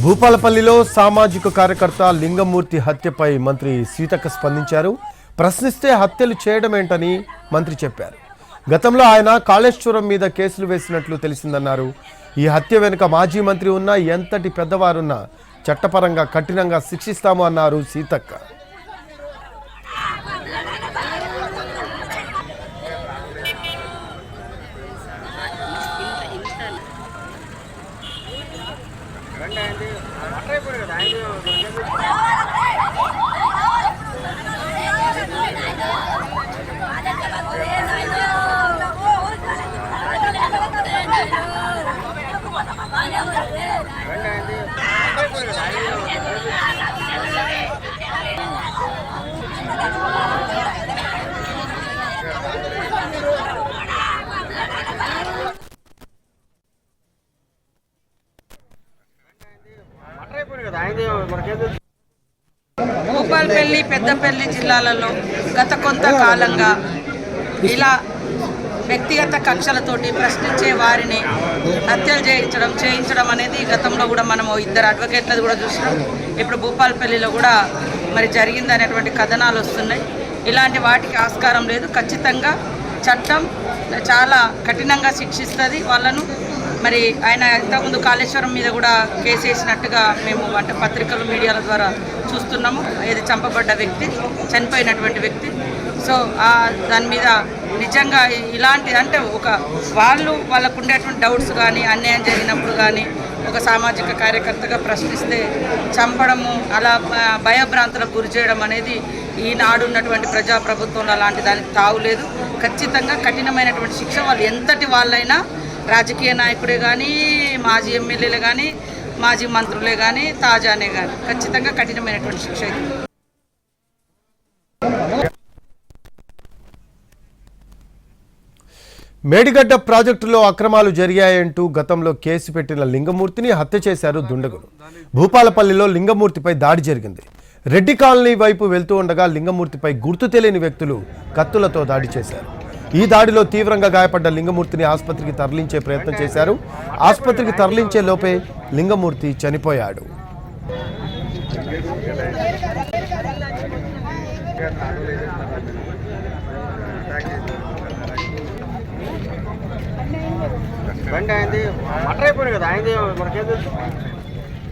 భూపాలపల్లిలో సామాజిక కార్యకర్త లింగమూర్తి హత్యపై మంత్రి సీతక్క స్పందించారు. ప్రశ్నిస్తే హత్యలు చేయడమేంటని మంత్రి చెప్పారు. గతంలో ఆయన కాళేశ్వరం మీద కేసులు వేసినట్లు తెలిసిందన్నారు. ఈ హత్య వెనుక మాజీ మంత్రి ఉన్నా, ఎంతటి పెద్దవారున్నా చట్టపరంగా కఠినంగా శిక్షిస్తాము అన్నారు సీతక్క. భూపాలపల్లి, పెద్దపల్లి జిల్లాలలో గత కొంతకాలంగా ఇలా వ్యక్తిగత కక్షలతోటి ప్రశ్నించే వారిని హత్యలు చేయించడం అనేది గతంలో కూడా మనము ఇద్దరు అడ్వకేట్లది కూడా చూసినాం. ఇప్పుడు భూపాలపల్లిలో కూడా మరి జరిగింది అనేటువంటి కథనాలు వస్తున్నాయి. ఇలాంటి వాటికి ఆస్కారం లేదు. ఖచ్చితంగా చట్టం చాలా కఠినంగా శిక్షిస్తుంది వాళ్ళను. మరి ఆయన ఇంతకుముందు కాళేశ్వరం మీద కూడా కేసు వేసినట్టుగా మేము అంటే పత్రికలు, మీడియాల ద్వారా చూస్తున్నాము. ఇది చంపబడ్డ వ్యక్తి, చనిపోయినటువంటి వ్యక్తి. సో దాని మీద నిజంగా ఇలాంటి అంటే వాళ్ళకు ఉండేటువంటి డౌట్స్ కానీ, అన్యాయం జరిగినప్పుడు కానీ ఒక సామాజిక కార్యకర్తగా ప్రశ్నిస్తే చంపడము, అలా భయభ్రాంతులకు గురి చేయడం అనేది ఈనాడు ఉన్నటువంటి ప్రజాప్రభుత్వంలో అలాంటి దానికి తావులేదు. ఖచ్చితంగా కఠినమైనటువంటి శిక్ష వాళ్ళు ఎంతటి వాళ్ళైనా, రాజకీయ నాయకుడే కానీ, మాజీ ఎమ్మెల్యేలే కానీ, మాజీ మంత్రులే కానీ, తాజానే కానీ ఖచ్చితంగా కఠినమైనటువంటి శిక్ష అవుతుంది. మేడిగడ్డ ప్రాజెక్టులో అక్రమాలు జరిగాయంటూ గతంలో కేసు పెట్టిన లింగమూర్తిని హత్య చేశారు దుండగులు. భూపాలపల్లిలో లింగమూర్తిపై దాడి జరిగింది. రెడ్డి కాలనీ వైపు వెళ్తూ ఉండగా లింగమూర్తిపై గుర్తు తెలియని వ్యక్తులు కత్తులతో దాడి చేశారు. ఈ దాడిలో తీవ్రంగా గాయపడ్డ లింగమూర్తిని ఆసుపత్రికి తరలించే ప్రయత్నం చేశారు. ఆసుపత్రికి తరలించే లోపే లింగమూర్తి చనిపోయాడు.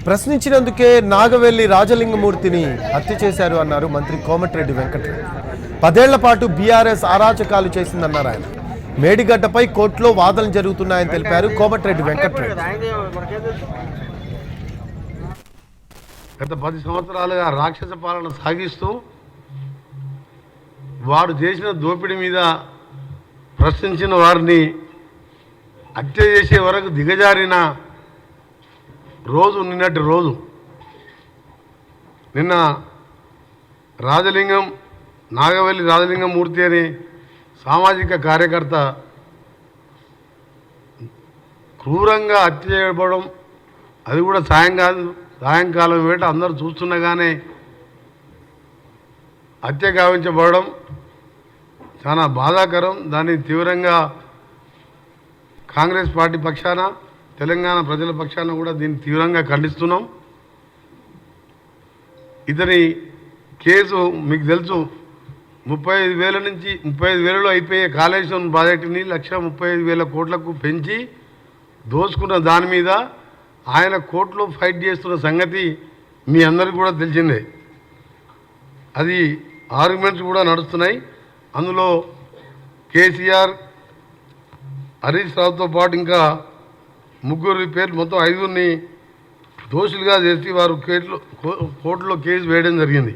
ప్రశ్నించినందుకే నాగవెల్లి రాజలింగమూర్తిని హత్య చేశారు అన్నారు మంత్రి కోమటిరెడ్డి వెంకటరెడ్డి. 10 ఏళ్ల పాటు బీఆర్ఎస్ అరాచకాలు చేసిందన్నారు ఆయన. మేడిగడ్డపై కోర్టులో వాదనలు జరుగుతున్నాయని తెలిపారు కోమటిరెడ్డి వెంకటరెడ్డి. గత 10 సంవత్సరాలుగా రాక్షస పాలన సాగిస్తూ వాడు చేసిన దోపిడీ మీద ప్రశ్నించిన వారిని హత్య చేసే వరకు దిగజారిన రోజు నిన్నటి రోజు. నిన్న నాగవెల్లి రాజలింగమూర్తి అనే సామాజిక కార్యకర్త క్రూరంగా హత్య చేయబడడం, అది కూడా సాయంకాలం వేట అందరూ చూస్తుండగానే హత్య గావించబడడం చాలా బాధాకరం. దాన్ని తీవ్రంగా కాంగ్రెస్ పార్టీ పక్షాన, తెలంగాణ ప్రజల పక్షాన కూడా దీన్ని తీవ్రంగా ఖండిస్తున్నాం. ఇతని కేసు మీకు తెలుసు, 35,000 నుంచి 35,000లో అయిపోయే కాళేశ్వరం ప్రాజెక్టుని 1,35,000 కోట్లకు పెంచి దోచుకున్న దాని మీద ఆయన కోర్టులో ఫైట్ చేస్తున్న సంగతి మీ అందరికీ కూడా తెలిసిందే. అది ఆర్గ్యుమెంట్స్ కూడా నడుస్తున్నాయి. అందులో కేసీఆర్, హరీష్ రావుతో పాటు ఇంకా 3 పేర్లు, మొత్తం 5గురిని దోషులుగా చేసి వారు కోర్టులో కేసు వేయడం జరిగింది.